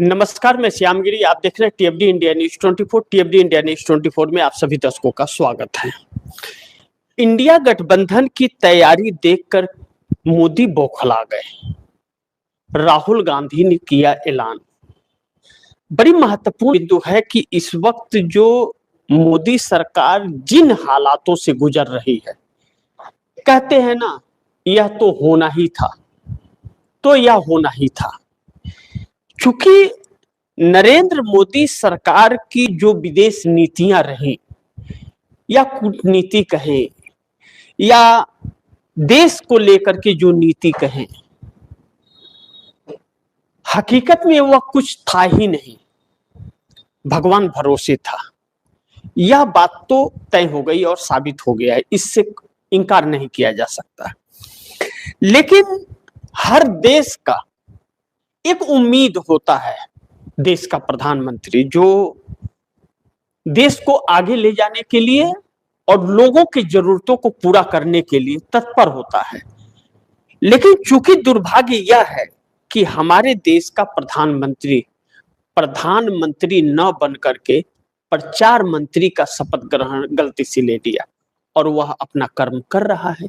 नमस्कार, मैं श्यामगिरी। आप देख रहे हैं टीएफडी इंडिया न्यूज 24। टीएफडी इंडिया न्यूज 24 में आप सभी दर्शकों का स्वागत है। इंडिया गठबंधन की तैयारी देखकर मोदी बौखला गए। राहुल गांधी ने किया ऐलान। बड़ी महत्वपूर्ण बिंदु है कि इस वक्त जो मोदी सरकार जिन हालातों से गुजर रही है, कहते हैं ना, यह तो होना ही था, तो यह होना ही था। चूंकि नरेंद्र मोदी सरकार की जो विदेश नीतियां रही, या कूटनीति कहें या देश को लेकर के जो नीति कहें, हकीकत में वह कुछ था ही नहीं, भगवान भरोसे था। यह बात तो तय हो गई और साबित हो गया है, इससे इनकार नहीं किया जा सकता। लेकिन हर देश का एक उम्मीद होता है, देश का प्रधानमंत्री जो देश को आगे ले जाने के लिए और लोगों की जरूरतों को पूरा करने के लिए तत्पर होता है। लेकिन चूंकि दुर्भाग्य यह है कि हमारे देश का प्रधानमंत्री न बन करके प्रचार मंत्री का शपथ ग्रहण गलती से ले लिया और वह अपना कर्म कर रहा है।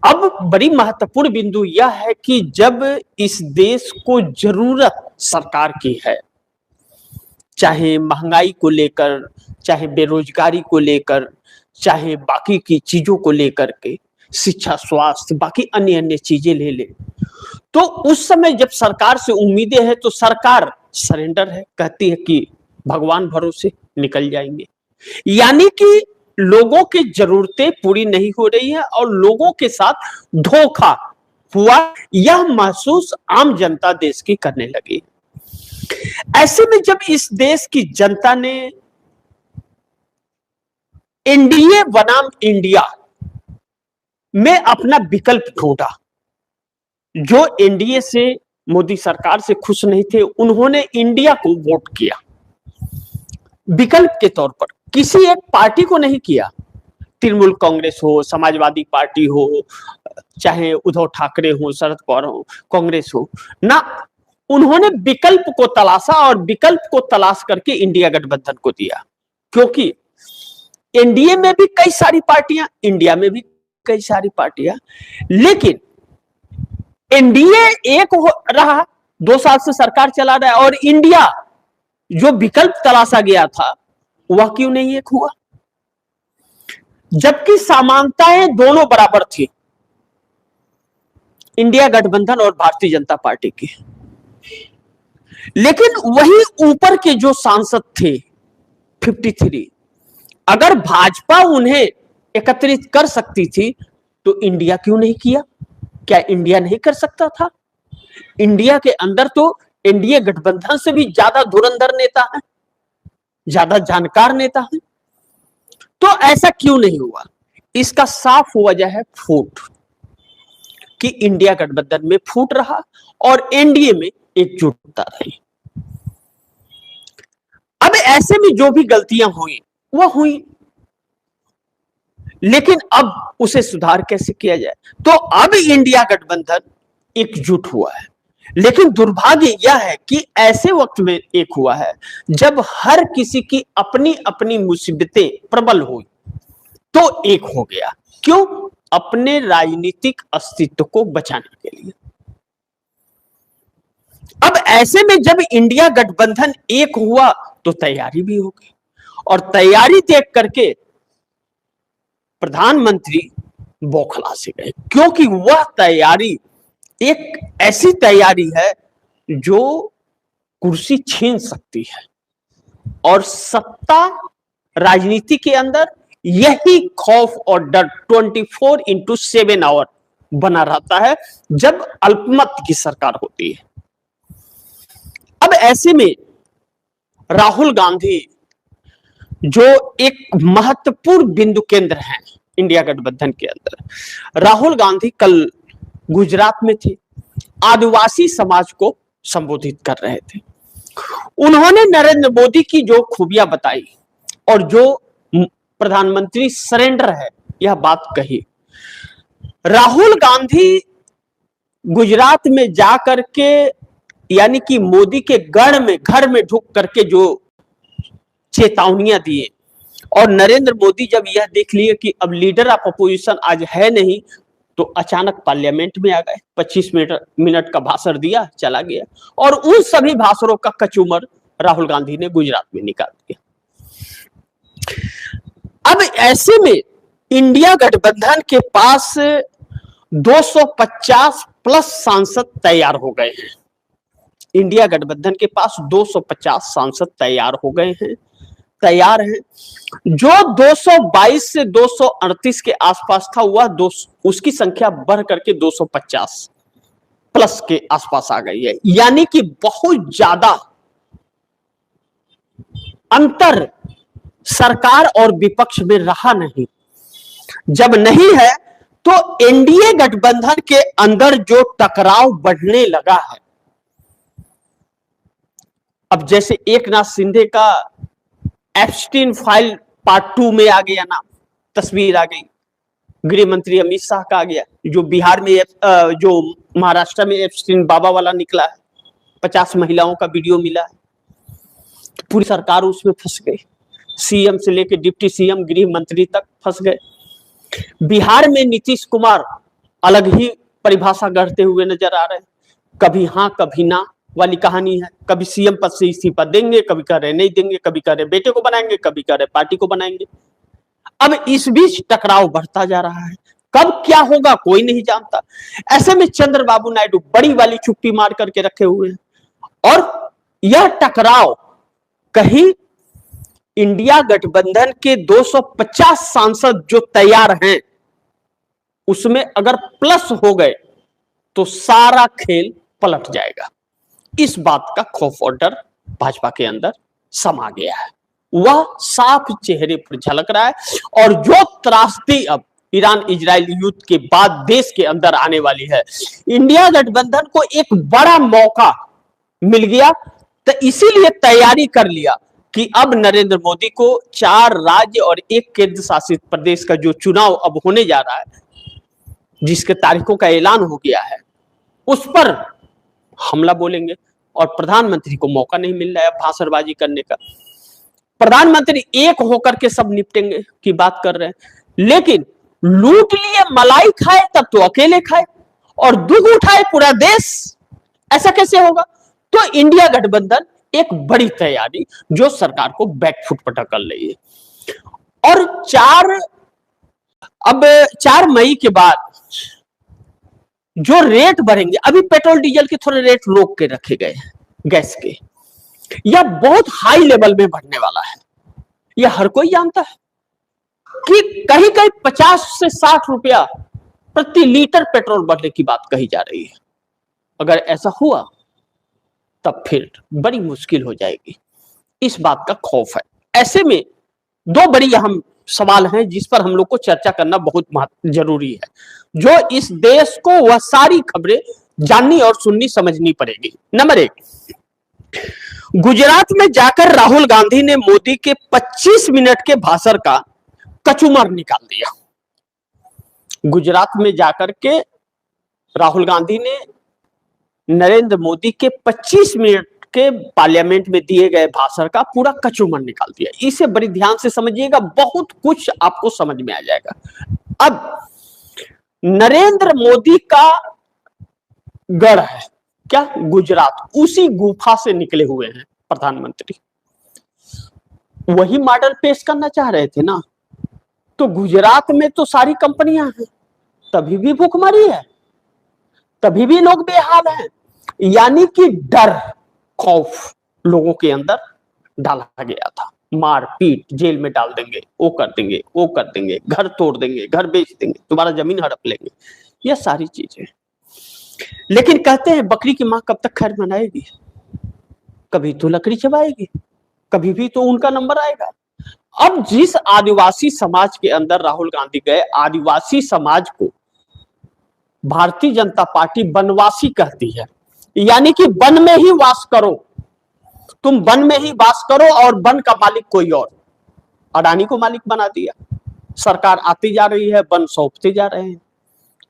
अब बड़ी महत्वपूर्ण बिंदु यह है कि जब इस देश को जरूरत सरकार की है, चाहे महंगाई को लेकर, चाहे बेरोजगारी को लेकर, चाहे बाकी की चीजों को लेकर के, शिक्षा, स्वास्थ्य, बाकी अन्य अन्य चीजें ले ले, तो उस समय जब सरकार से उम्मीदें हैं तो सरकार सरेंडर है, कहती है कि भगवान भरोसे निकल जाएंगे। यानी कि लोगों की जरूरतें पूरी नहीं हो रही है और लोगों के साथ धोखा हुआ, यह महसूस आम जनता देश की करने लगी। ऐसे में जब इस देश की जनता ने एनडीए बनाम इंडिया में अपना विकल्प ढूंढा, जो एनडीए से, मोदी सरकार से खुश नहीं थे, उन्होंने इंडिया को वोट किया विकल्प के तौर पर। किसी एक पार्टी को नहीं किया, तृणमूल कांग्रेस हो, समाजवादी पार्टी हो, चाहे उद्धव ठाकरे हो, शरद पवार हो, कांग्रेस हो ना, उन्होंने विकल्प को तलाशा और विकल्प को तलाश करके इंडिया गठबंधन को दिया। क्योंकि एनडीए में भी कई सारी पार्टियां, इंडिया में भी कई सारी पार्टियां, लेकिन एनडीए एक रहा, 2 साल से सरकार चला रहा है, और इंडिया जो विकल्प तलाशा गया था वह क्यों नहीं एक हुआ, जबकि समानताएं दोनों बराबर थी, इंडिया गठबंधन और भारतीय जनता पार्टी की। लेकिन वही ऊपर के जो सांसद थे 53, अगर भाजपा उन्हें एकत्रित कर सकती थी तो इंडिया क्यों नहीं किया? क्या इंडिया नहीं कर सकता था? इंडिया के अंदर तो एनडीए गठबंधन से भी ज्यादा धुरंधर नेता है, ज्यादा जानकार नेता है, तो ऐसा क्यों नहीं हुआ? इसका साफ वजह है फूट, कि इंडिया गठबंधन में फूट रहा और एनडीए में एकजुटता रही। अब ऐसे में जो भी गलतियां हुई वह हुई, लेकिन अब उसे सुधार कैसे किया जाए? तो अब इंडिया गठबंधन एकजुट हुआ है, लेकिन दुर्भाग्य यह है कि ऐसे वक्त में एक हुआ है जब हर किसी की अपनी अपनी मुसीबतें प्रबल हुई तो एक हो गया। क्यों? अपने राजनीतिक अस्तित्व को बचाने के लिए। अब ऐसे में जब इंडिया गठबंधन एक हुआ तो तैयारी भी होगी, और तैयारी देख करके प्रधानमंत्री बौखला से गए, क्योंकि वह तैयारी एक ऐसी तैयारी है जो कुर्सी छीन सकती है, और सत्ता राजनीति के अंदर यही खौफ और डर 24/7 आवर बना रहता है जब अल्पमत की सरकार होती है। अब ऐसे में राहुल गांधी जो एक महत्वपूर्ण बिंदु केंद्र है इंडिया गठबंधन के अंदर, राहुल गांधी कल गुजरात में थे, आदिवासी समाज को संबोधित कर रहे थे। उन्होंने नरेंद्र मोदी की जो खूबियां बताई और जो प्रधानमंत्री सरेंडर है यह बात कही। राहुल गांधी गुजरात में जाकर के यानी कि मोदी के गढ़ में घर में ढुक करके जो चेतावनियां दिए, और नरेंद्र मोदी जब यह देख लिए कि अब लीडर ऑफ अपोजिशन आज है नहीं, तो अचानक पार्लियामेंट में आ गए, 25 मिनट का भाषण दिया, चला गया, और उन सभी भाषणों का कचूमर राहुल गांधी ने गुजरात में निकाल दिया। अब ऐसे में इंडिया गठबंधन के पास 250 प्लस सांसद तैयार हो गए हैं। इंडिया गठबंधन के पास 250 सांसद तैयार हो गए हैं, तैयार हैं। जो 222 से 238 के आसपास था, वह उसकी संख्या बढ़ करके 250 प्लस के आसपास आ गई है। यानी कि बहुत ज्यादा अंतर सरकार और विपक्ष में रहा नहीं। जब नहीं है तो एनडीए गठबंधन के अंदर जो टकराव बढ़ने लगा है, अब जैसे एकनाथ शिंदे का एप्स्टीन फाइल पार्ट 2 में आ गया नाम, तस्वीर आ गई, गृह मंत्री अमित शाह का आ गया, जो बिहार में जो महाराष्ट्र में एप्स्टीन बाबा वाला निकला है, 50 महिलाओं का वीडियो मिला है, पूरी सरकार उसमें फंस गई, सीएम से लेकर डिप्टी सीएम गृह मंत्री तक फंस गए। बिहार में नीतीश कुमार अलग ही परिभाषा गढ़ते हुए नजर आ रहे हैं, कभी हाँ कभी ना वाली कहानी है, कभी सीएम पद से इस्तीफा देंगे, कभी कह रहे नहीं देंगे, कभी कह रहे बेटे को बनाएंगे, कभी कह रहे पार्टी को बनाएंगे। अब इस बीच टकराव बढ़ता जा रहा है, कब क्या होगा कोई नहीं जानता। ऐसे में चंद्रबाबू नायडू बड़ी वाली चुप्पी मार करके रखे हुए हैं, और यह टकराव कहीं इंडिया गठबंधन के 250 सांसद जो तैयार हैं, उसमें अगर प्लस हो गए तो सारा खेल पलट जाएगा। इस बात का खौफ और डर भाजपा के अंदर समा गया है, वह साफ चेहरे पर झलक रहा है। और जो त्रासदी अब ईरान इजराइल युद्ध के बाद देश के अंदर आने वाली है, इंडिया गठबंधन को एक बड़ा मौका मिल गया, तो इसीलिए तैयारी कर लिया कि अब नरेंद्र मोदी को 4 राज्य और 1 केंद्र शासित प्रदेश का जो चुनाव अब होने जा रहा है, जिसके तारीखों का ऐलान हो गया है, उस पर हमला बोलेंगे। और प्रधानमंत्री को मौका नहीं मिल रहा है भाषणबाजी करने का। प्रधानमंत्री एक होकर के सब निपटेंगे की बात कर रहे हैं, लेकिन लूट लिए मलाई खाए तब तो अकेले खाए, और दुख उठाए पूरा देश, ऐसा कैसे होगा। तो इंडिया गठबंधन एक बड़ी तैयारी जो सरकार को बैकफुट पर ढकेल रही है। और 4 मई के बाद जो रेट बढ़ेंगे, अभी पेट्रोल डीजल के थोड़े रेट रोक के रखे गए हैं, गैस के, यह बहुत हाई लेवल में बढ़ने वाला है। यह हर कोई जानता है कि कहीं कहीं 50 से 60 रुपया प्रति लीटर पेट्रोल बढ़ने की बात कही जा रही है। अगर ऐसा हुआ तब फिर बड़ी मुश्किल हो जाएगी, इस बात का खौफ है। ऐसे में 2 बड़ी अहम सवाल हैं जिस पर हम लोग को चर्चा करना बहुत जरूरी है, जो इस देश को वह सारी खबरें जाननी और सुननी समझनी पड़ेगी। नंबर 1, गुजरात में जाकर राहुल गांधी ने मोदी के 25 मिनट के भाषण का कचूमर निकाल दिया। गुजरात में जाकर के राहुल गांधी ने नरेंद्र मोदी के 25 मिनट के पार्लियामेंट में दिए गए भाषण का पूरा कचूमर निकाल दिया। इसे बड़ी ध्यान से समझिएगा, बहुत कुछ आपको समझ में आ जाएगा। अब नरेंद्र मोदी का गढ़ है क्या, गुजरात, उसी गुफा से निकले हुए हैं प्रधानमंत्री, वही मॉडल पेश करना चाह रहे थे ना। तो गुजरात में तो सारी कंपनियां हैं, तभी भी भूखमरी है, तभी भी लोग बेहाल हैं। यानी कि डर, खौफ लोगों के अंदर डाला गया था, मार पीट, जेल में डाल देंगे, वो कर देंगे, वो कर देंगे, घर तोड़ देंगे, घर बेच देंगे, तुम्हारा जमीन हड़प लेंगे, ये सारी चीजें। लेकिन कहते हैं बकरी की मां कब तक खैर मनाएगी, कभी तो लकड़ी चबाएगी, कभी भी तो उनका नंबर आएगा। अब जिस आदिवासी समाज के अंदर राहुल गांधी गए, आदिवासी समाज को भारतीय जनता पार्टी वनवासी कहती है, यानी कि वन में ही वास करो, तुम वन में ही वास करो और वन का मालिक कोई और। अडानी को मालिक बना दिया, सरकार आती जा रही है, वन सौंपते जा रहे हैं,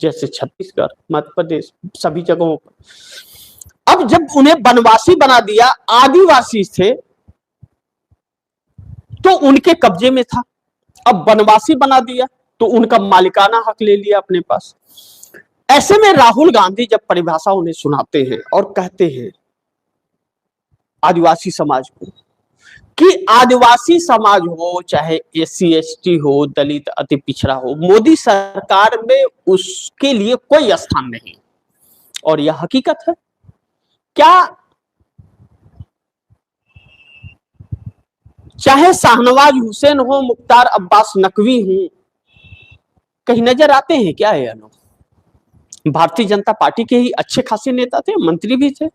जैसे छत्तीसगढ़, मध्य प्रदेश, सभी जगहों पर। अब जब उन्हें वनवासी बना दिया, आदिवासी थे तो उनके कब्जे में था, अब वनवासी बना दिया तो उनका मालिकाना हक ले लिया अपने पास। ऐसे में राहुल गांधी जब परिभाषा उन्हें सुनाते हैं और कहते हैं आदिवासी समाज को कि आदिवासी समाज हो चाहे एससी एसटी हो, दलित अति पिछड़ा हो, मोदी सरकार में उसके लिए कोई स्थान नहीं, और यह हकीकत है। क्या चाहे शाहनवाज हुसैन हो, मुख्तार अब्बास नकवी हो, कहीं नजर आते हैं क्या ये लोग? भारतीय जनता पार्टी के ही अच्छे खासे नेता थे, मंत्री भी थे।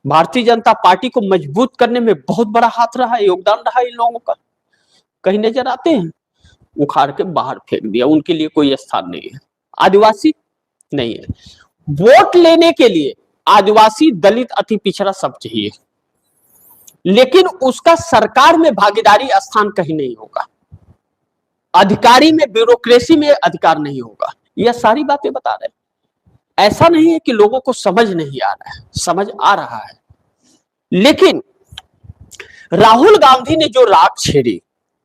भारतीय जनता पार्टी को मजबूत करने में बहुत बड़ा हाथ रहा, योगदान रहा इन लोगों का, कहीं नजर आते हैं? उखाड़ के बाहर फेंक दिया, उनके लिए कोई स्थान नहीं है। आदिवासी नहीं है, वोट लेने के लिए आदिवासी, दलित, अति पिछड़ा सब चाहिए, लेकिन उसका सरकार में भागीदारी स्थान कहीं नहीं होगा, अधिकारी में, ब्यूरोक्रेसी में अधिकार नहीं होगा। यह सारी बातें बता रहे हैं। ऐसा नहीं है कि लोगों को समझ नहीं आ रहा है, समझ आ रहा है। लेकिन राहुल गांधी ने जो रात छेड़ी,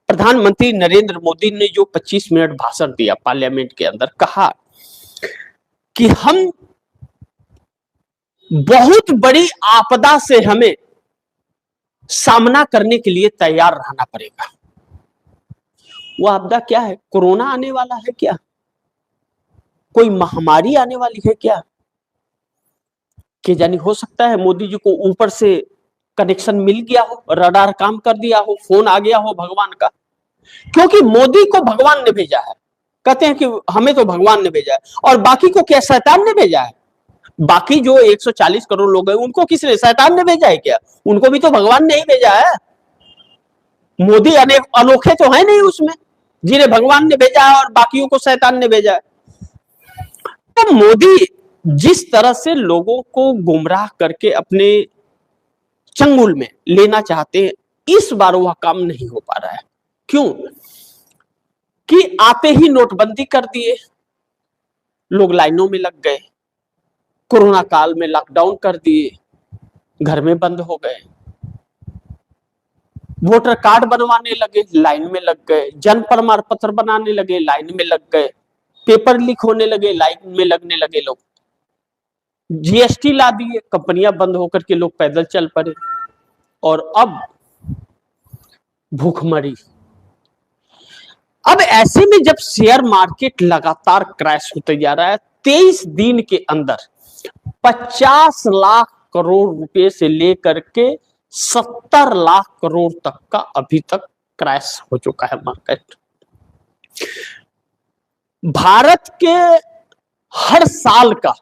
प्रधानमंत्री नरेंद्र मोदी ने जो 25 मिनट भाषण दिया पार्लियामेंट के अंदर, कहा कि हम बहुत बड़ी आपदा से हमें सामना करने के लिए तैयार रहना पड़ेगा। वो आपदा क्या है? कोरोना आने वाला है क्या? कोई महामारी आने वाली है क्या? कि जानी हो सकता है मोदी जी को ऊपर से कनेक्शन मिल गया हो, रडार काम कर दिया हो, फोन आ गया हो भगवान का, क्योंकि मोदी को भगवान ने भेजा है। कहते हैं कि हमें तो भगवान ने भेजा है, और बाकी को क्या शैतान ने भेजा है? बाकी जो 140 करोड़ लोग हैं उनको किसने, शैतान ने भेजा है क्या? उनको भी तो भगवान ने ही भेजा है। मोदी अनेक अनोखे तो है नहीं उसमें, जिन्हें भगवान ने भेजा है और बाकियों को शैतान ने भेजा है। तो मोदी जिस तरह से लोगों को गुमराह करके अपने चंगुल में लेना चाहते हैं, इस बार वह काम नहीं हो पा रहा है। क्यों? कि आते ही नोटबंदी कर दिए, लोग लाइनों में लग गए, कोरोना काल में लॉकडाउन कर दिए, घर में बंद हो गए, वोटर कार्ड बनवाने लगे, लाइन में लग गए, जन्म प्रमाण पत्र बनाने लगे, लाइन में लग गए, पेपर लीक होने लगे, लाइन में लगने लगे लोग, जीएसटी ला दिए, कंपनियां बंद होकर के लोग पैदल चल पड़े, और अब भूखमरी। अब ऐसे में जब शेयर मार्केट लगातार क्रैश होते जा रहा है, 23 दिन के अंदर 50 लाख करोड़ रुपए से लेकर के 70 लाख करोड़ तक का अभी तक क्रैश हो चुका है मार्केट। भारत के हर साल का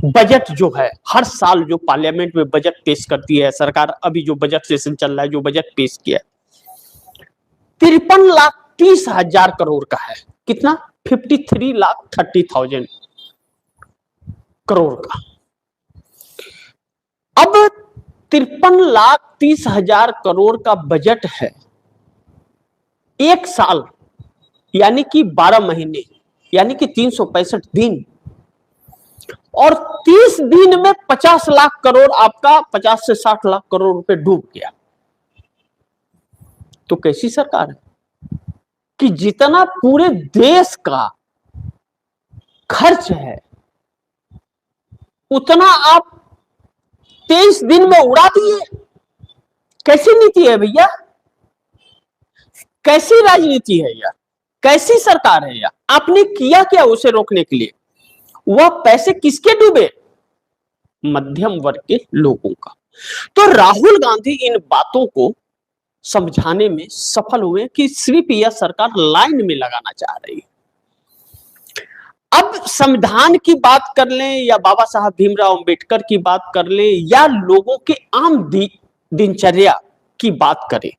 बजट जो है, हर साल जो पार्लियामेंट में बजट पेश करती है सरकार, अभी जो बजट सेशन चल रहा है, जो बजट पेश किया 53,30,000 करोड़ का है। कितना? 53,30,000 करोड़ का। अब 53,30,000 करोड़ का बजट है, एक साल यानी कि 12 महीने यानी कि 365 दिन, और 30 दिन में 50 लाख करोड़ आपका 50 से 60 लाख करोड़ रुपए डूब गया। तो कैसी सरकार है कि जितना पूरे देश का खर्च है उतना आप 23 दिन में उड़ा दिए? कैसी नीति है भैया? कैसी राजनीति है यार? कैसी सरकार है यार? आपने किया क्या उसे रोकने के लिए? वह पैसे किसके डूबे? मध्यम वर्ग के लोगों का। तो राहुल गांधी इन बातों को समझाने में सफल हुए कि सिर्फ यह सरकार लाइन में लगाना चाह रही है। अब संविधान की बात कर लें या बाबा साहब भीमराव अंबेडकर की बात कर लें या लोगों के आम दिनचर्या की बात करें,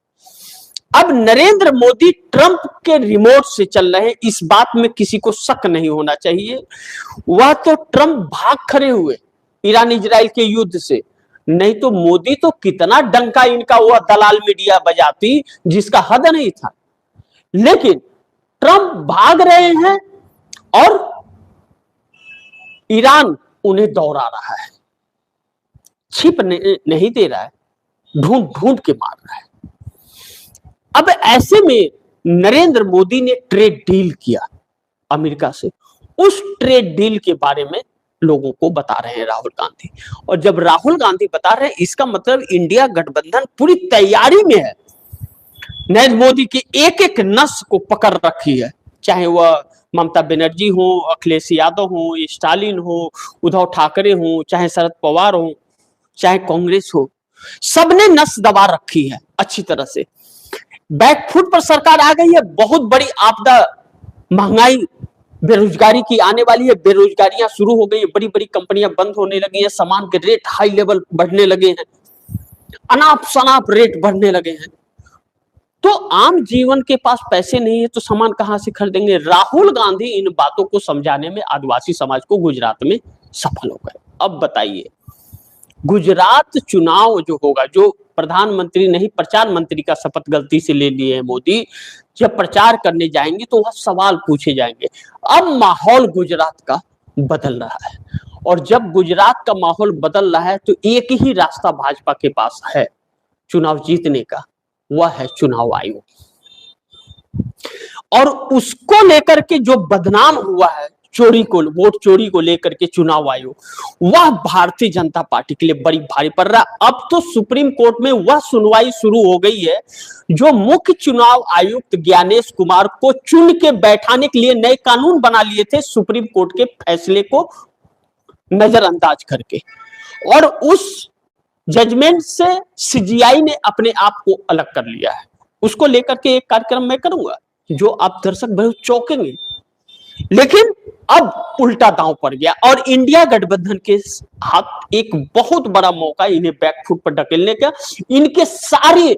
अब नरेंद्र मोदी ट्रंप के रिमोट से चल रहे हैं, इस बात में किसी को शक नहीं होना चाहिए। वह तो ट्रंप भाग खड़े हुए ईरान इजराइल के युद्ध से, नहीं तो मोदी तो कितना डंका इनका वह दलाल मीडिया बजाती जिसका हद नहीं था। लेकिन ट्रंप भाग रहे हैं और ईरान उन्हें दौड़ा रहा है। छिप नहीं दे रहा है, ढूंढ ढूंढ के मार रहा है। अब ऐसे में नरेंद्र मोदी ने ट्रेड डील किया अमेरिका से। उस ट्रेड डील के बारे में लोगों को बता रहे हैं राहुल गांधी। और जब राहुल गांधी बता रहे हैं, इसका मतलब इंडिया गठबंधन पूरी तैयारी में है। नरेंद्र मोदी की एक एक नस को पकड़ रखी है, चाहे वह ममता बनर्जी हो, अखिलेश यादव हो, स्टालिन हो, उद्धव ठाकरे हो, चाहे शरद पवार हो, चाहे कांग्रेस हो, सबने नस दबा रखी है अच्छी तरह से। बैकफुट पर सरकार आ गई है। बहुत बड़ी आपदा, महंगाई, बेरोजगारी की आने वाली है। बेरोजगारियां शुरू हो गई है, बड़ी बड़ी कंपनियां बंद होने लगी हैं, सामान के रेट हाई लेवल बढ़ने लगे हैं, अनाप शनाप रेट बढ़ने लगे हैं। तो आम जीवन के पास पैसे नहीं है तो सामान कहां से खरीदेंगे? राहुल गांधी इन बातों को समझाने में आदिवासी समाज को गुजरात में सफल हो गए। अब बताइए, गुजरात चुनाव जो होगा, जो प्रधानमंत्री नहीं प्रचार मंत्री का शपथ गलती से ले लिए हैं मोदी, जब प्रचार करने जाएंगे तो वह सवाल पूछे जाएंगे। अब माहौल गुजरात का बदल रहा है, और जब गुजरात का माहौल बदल रहा है तो एक ही रास्ता भाजपा के पास है चुनाव जीतने का, वह है चुनाव आयोग। और उसको लेकर के जो बदनाम हुआ है, चोरी को, वोट चोरी को लेकर के चुनाव आयोग, वह भारतीय जनता पार्टी के लिए बड़ी भारी पड़ रहा है। अब तो सुप्रीम कोर्ट में वह सुनवाई शुरू हो गई है जो मुख्य चुनाव आयुक्त ज्ञानेश कुमार को चुन के बैठाने के लिए नए कानून बना लिए थे, सुप्रीम कोर्ट के फैसले को नजरअंदाज करके। और उस जजमेंट से सीजीआई ने अपने आप को अलग कर लिया है। उसको लेकर के एक कार्यक्रम मैं करूंगा जो आप दर्शक बहुत चौंकेंगे। लेकिन अब उल्टा दांव पड़ गया और इंडिया गठबंधन के हाथ एक बहुत बड़ा मौका इन्हें बैकफुट पर ढकेलने का। इनके सारे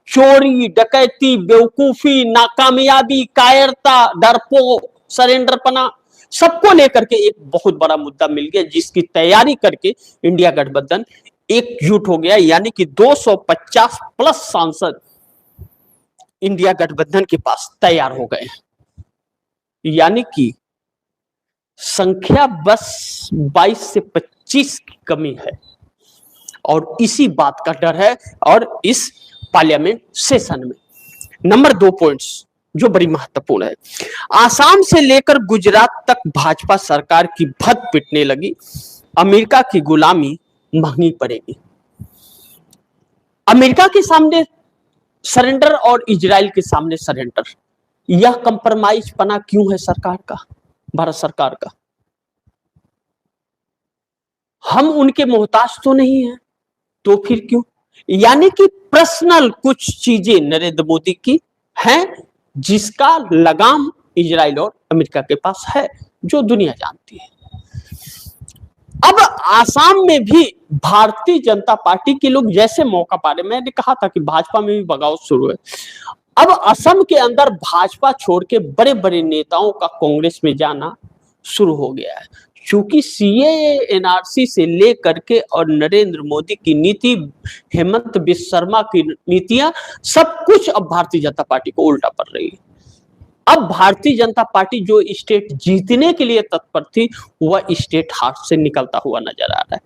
चोरी, डकैती, बेवकूफी, नाकामयाबी, कायरता, डरपोक, सरेंडरपना, सबको लेकर के एक बहुत बड़ा मुद्दा मिल गया, जिसकी तैयारी करके इंडिया गठबंधन एकजुट हो गया। यानी कि 250 प्लस सांसद इंडिया गठबंधन के पास तैयार हो गए। यानी कि संख्या बस 22 से 25 की कमी है, और इसी बात का डर है। और इस पार्लियामेंट सेशन में नंबर 2 पॉइंट्स जो बड़ी महत्वपूर्ण है, आसाम से लेकर गुजरात तक भाजपा सरकार की भद पिटने लगी। अमेरिका की गुलामी महंगी पड़ेगी। अमेरिका के सामने सरेंडर और इजराइल के सामने सरेंडर, यह कंप्रोमाइज पना क्यों है सरकार का, भारत सरकार का? हम उनके मोहताज तो नहीं है, तो फिर क्यों? यानी कि पर्सनल कुछ चीजें नरेंद्र मोदी की हैं, जिसका लगाम इजराइल और अमेरिका के पास है, जो दुनिया जानती है। अब आसाम में भी भारतीय जनता पार्टी के लोग जैसे मौका पा रहे, मैंने कहा था कि भाजपा में भी बगावत शुरू है। अब असम के अंदर भाजपा छोड़ के बड़े बड़े नेताओं का कांग्रेस में जाना शुरू हो गया है, क्योंकि सीएए, एनआरसी से लेकर के और नरेंद्र मोदी की नीति, हेमंत बिस्वा शर्मा की नीतियां, सब कुछ अब भारतीय जनता पार्टी को उल्टा पड़ रही है। अब भारतीय जनता पार्टी जो स्टेट जीतने के लिए तत्पर थी, वह स्टेट हाथ से निकलता हुआ नजर आ रहा है।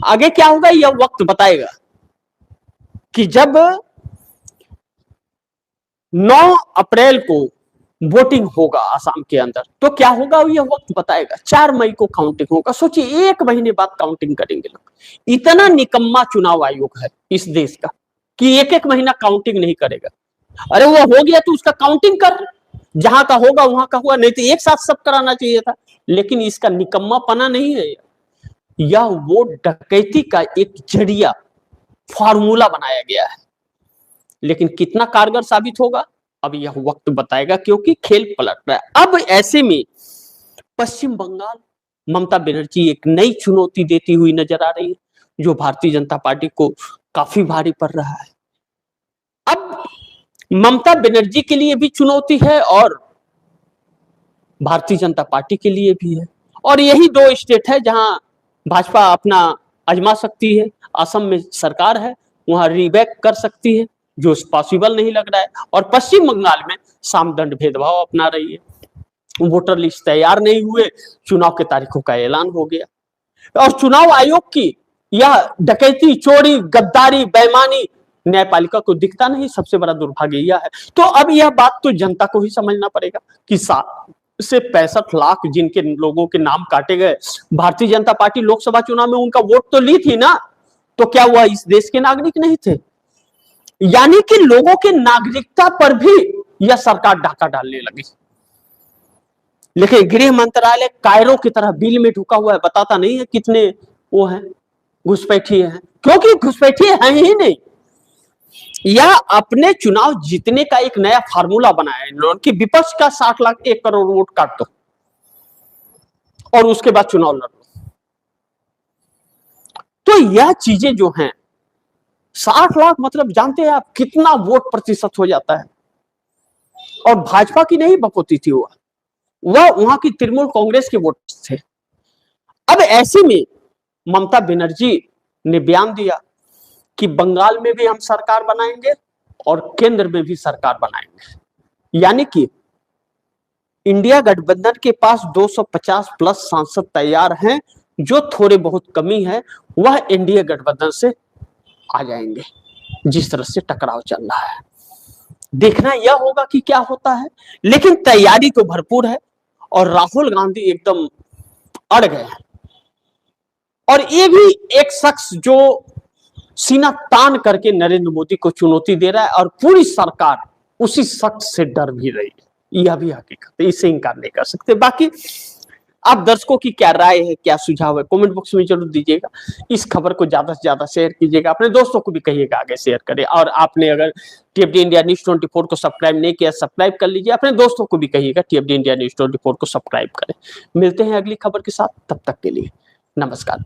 आगे क्या होगा यह वक्त बताएगा कि जब 9 अप्रैल को वोटिंग होगा आसाम के अंदर, तो क्या होगा यह वक्त बताएगा। 4 मई को काउंटिंग होगा। सोचिए 1 महीने बाद काउंटिंग करेंगे लोग। इतना निकम्मा चुनाव आयोग है इस देश का कि 1-1 महीना काउंटिंग नहीं करेगा। अरे वो हो गया तो उसका काउंटिंग कर, जहां का होगा वहां का हुआ, नहीं तो एक साथ सब कराना चाहिए था। लेकिन इसका निकम्मापना नहीं है, यह वोट डकैती का एक जरिया, फार्मूला बनाया गया है। लेकिन कितना कारगर साबित होगा अब यह वक्त बताएगा, क्योंकि खेल पलट रहा है। अब ऐसे में पश्चिम बंगाल, ममता बनर्जी एक नई चुनौती देती हुई नजर आ रही है, जो भारतीय जनता पार्टी को काफी भारी पड़ रहा है। अब ममता बनर्जी के लिए भी चुनौती है और भारतीय जनता पार्टी के लिए भी है। और यही 2 स्टेट है जहां भाजपा अपना आजमा सकती है। असम में सरकार है, वहां रीबैक कर सकती है, जो पॉसिबल नहीं लग रहा है। और पश्चिम बंगाल में सामदंड भेदभाव अपना रही है। वोटर लिस्ट तैयार नहीं हुए, चुनाव के तारीखों का ऐलान हो गया। और चुनाव आयोग की या डकैती, चोरी, गद्दारी, बेईमानी न्यायपालिका को दिखता नहीं। सबसे बड़ा दुर्भाग्य यह है। तो अब यह बात तो जनता को ही समझना पड़ेगा कि 65 लाख जिनके लोगों के नाम काटे गए, भारतीय जनता पार्टी लोकसभा चुनाव में उनका वोट तो ली थी ना, तो क्या वह इस देश के नागरिक नहीं थे? यानी कि लोगों के नागरिकता पर भी यह सरकार डाका डालने लगी। लेकिन गृह मंत्रालय कायरों की तरह बिल में ढुका हुआ है, बताता नहीं है कितने वो हैं, घुसपैठिए हैं, क्योंकि घुसपैठिए हैं ही नहीं। यह अपने चुनाव जीतने का एक नया फार्मूला बनाया इन्होंने कि विपक्ष का 60 लाख 1 करोड़ वोट काट दो और उसके बाद चुनाव लड़ लो। तो यह चीजें जो हैं, 60 लाख मतलब जानते हैं आप कितना वोट प्रतिशत हो जाता है। और भाजपा की नहीं बकौती थी, वह वहां की तृणमूल कांग्रेस के वोट थे। अब ऐसे में ममता बनर्जी ने बयान दिया कि बंगाल में भी हम सरकार बनाएंगे और केंद्र में भी सरकार बनाएंगे। यानी कि इंडिया गठबंधन के पास 250 प्लस सांसद तैयार हैं। जो थोड़े बहुत कमी है वह एनडीए गठबंधन से आ जाएंगे। जिस तरह से टकराव चल रहा है, देखना यह होगा कि क्या होता है। लेकिन तैयारी तो भरपूर है और राहुल गांधी एकदम अड़ गए हैं। और ये भी एक शख्स जो सीना तान करके नरेंद्र मोदी को चुनौती दे रहा है और पूरी सरकार उसी शख्स से डर भी रही है। यह भी हकीकत है, इससे इनकार नहीं कर सकते। बाकी आप दर्शकों की क्या राय है, क्या सुझाव है, कमेंट बॉक्स में जरूर दीजिएगा। इस खबर को ज्यादा से ज्यादा शेयर कीजिएगा, अपने दोस्तों को भी कहिएगा आगे शेयर करें। और आपने अगर टीएफडी इंडिया न्यूज 24 को सब्सक्राइब नहीं किया, सब्सक्राइब कर लीजिए। अपने दोस्तों को भी कहिएगा टीएफडी इंडिया न्यूज 24 को सब्सक्राइब करें। मिलते हैं अगली खबर के साथ, तब तक के लिए नमस्कार।